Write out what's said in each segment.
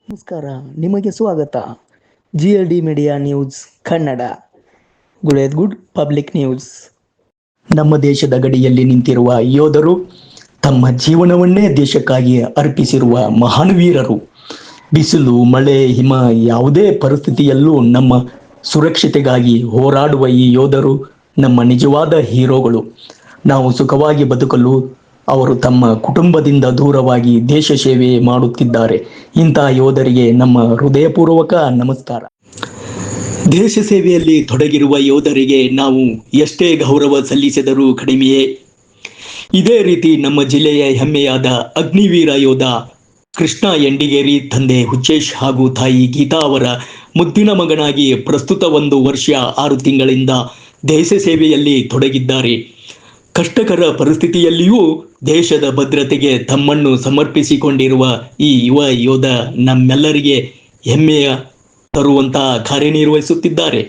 ನಮಸ್ಕಾರ, ನಿಮಗೆ ಸ್ವಾಗತ. GLD media news Kannada. Good public news. ನಮ್ಮ ದೇಶದ ಗಡಿಯಲ್ಲಿ ನಿಂತಿರುವ ಯೋಧರು ತಮ್ಮ ಜೀವನವನ್ನೇ ದೇಶಕ್ಕಾಗಿ ಅರ್ಪಿಸಿರುವ ಮಹಾನ್ ವೀರರು. ಬಿಸಿಲು, ಮಳೆ, ಹಿಮ ಯಾವುದೇ ಪರಿಸ್ಥಿತಿಯಲ್ಲೂ ನಮ್ಮ ಸುರಕ್ಷತೆಗಾಗಿ ಹೋರಾಡುವ ಈ ಯೋಧರು ನಮ್ಮ ನಿಜವಾದ ಹೀರೋಗಳು. ನಾವು ಸುಖವಾಗಿ ಬದುಕಲು ಅವರು ತಮ್ಮ ಕುಟುಂಬದಿಂದ ದೂರವಾಗಿ ದೇಶ ಸೇವೆ ಮಾಡುತ್ತಿದ್ದಾರೆ. ಇಂತಹ ಯೋಧರಿಗೆ ನಮ್ಮ ಹೃದಯಪೂರ್ವಕ ನಮಸ್ಕಾರ. ದೇಶ ಸೇವೆಯಲ್ಲಿ ತೊಡಗಿರುವ ಯೋಧರಿಗೆ ನಾವು ಎಷ್ಟೇ ಗೌರವ ಸಲ್ಲಿಸಿದರೂ ಕಡಿಮೆಯೇ. ಇದೇ ರೀತಿ ನಮ್ಮ ಜಿಲ್ಲೆಯ ಹೆಮ್ಮೆಯಾದ ಅಗ್ನಿವೀರ ಯೋಧ ಕೃಷ್ಣ ಯಂಡಿಗೇರಿ ತಂದೆ ಹುಚ್ಚೇಶ್ ಹಾಗೂ ತಾಯಿ ಗೀತಾ ಅವರ ಮುದ್ದಿನ ಮಗನಾಗಿ ಪ್ರಸ್ತುತ 1 ವರ್ಷ 6 ತಿಂಗಳಿಂದ ದೇಶ ಸೇವೆಯಲ್ಲಿ ತೊಡಗಿದ್ದಾರೆ. ಕಷ್ಟಕರ ಪರಿಸ್ಥಿತಿಯಲ್ಲಿಯೂ ದೇಶದ ಭದ್ರತೆಗೆ ತಮ್ಮನ್ನು ಸಮರ್ಪಿಸಿಕೊಂಡಿರುವ ಈ ಯುವ ಯೋಧ ನಮ್ಮೆಲ್ಲರಿಗೆ ಹೆಮ್ಮೆಯ ತರುವಂತಹ ಕಾರ್ಯನಿರ್ವಹಿಸುತ್ತಿದ್ದಾರೆ.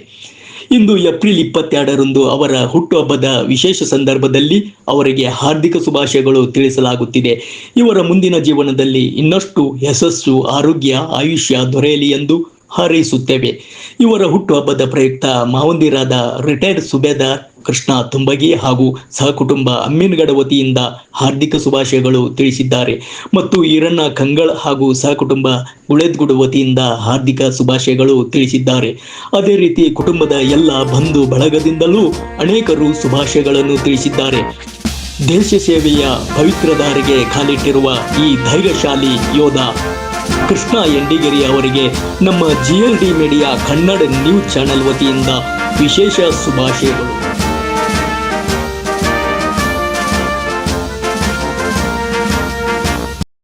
ಇಂದು ಏಪ್ರಿಲ್ 22ರಂದು ಅವರ ಹುಟ್ಟುಹಬ್ಬದ ವಿಶೇಷ ಸಂದರ್ಭದಲ್ಲಿ ಅವರಿಗೆ ಹಾರ್ದಿಕ ಶುಭಾಶಯಗಳು ತಿಳಿಸಲಾಗುತ್ತಿದೆ. ಇವರ ಮುಂದಿನ ಜೀವನದಲ್ಲಿ ಇನ್ನಷ್ಟು ಯಶಸ್ಸು, ಆರೋಗ್ಯ, ಆಯುಷ್ಯ ದೊರೆಯಲಿ ಎಂದು ಹಾರೈಸುತ್ತೇವೆ. ಇವರ ಹುಟ್ಟುಹಬ್ಬದ ಪ್ರಯುಕ್ತ ಮಾವಂದಿರಾದ ರಿಟೈರ್ಡ್ ಸುಬೇದಾರ್ ಕೃಷ್ಣ ತುಂಬಗಿ ಹಾಗೂ ಸಹಕುಟುಂಬ ಅಮ್ಮಿನಗಡ ವತಿಯಿಂದ ಹಾರ್ದಿಕ ಶುಭಾಶಯಗಳು ತಿಳಿಸಿದ್ದಾರೆ. ಮತ್ತು ಈರಣ್ಣ ಕಂಗಳ್ ಹಾಗೂ ಸಹಕುಟುಂಬ ಗುಳೇದ್ಗುಡ್ ವತಿಯಿಂದ ಹಾರ್ದಿಕ ಶುಭಾಶಯಗಳು ತಿಳಿಸಿದ್ದಾರೆ. ಅದೇ ರೀತಿ ಕುಟುಂಬದ ಎಲ್ಲ ಬಂಧು ಬಳಗದಿಂದಲೂ ಅನೇಕರು ಶುಭಾಶಯಗಳನ್ನು ತಿಳಿಸಿದ್ದಾರೆ. ದೇಶ ಸೇವೆಯ ಪವಿತ್ರ ದಾರಿಗೆ ಕಾಲಿಟ್ಟಿರುವ ಈ ಧೈರ್ಯಶಾಲಿ ಯೋಧ ಕೃಷ್ಣ ಯಂಡಿಗೇರಿ ಅವರಿಗೆ ನಮ್ಮ GLD media Kannada news channel ವತಿಯಿಂದ ವಿಶೇಷ ಶುಭಾಶಯಗಳು.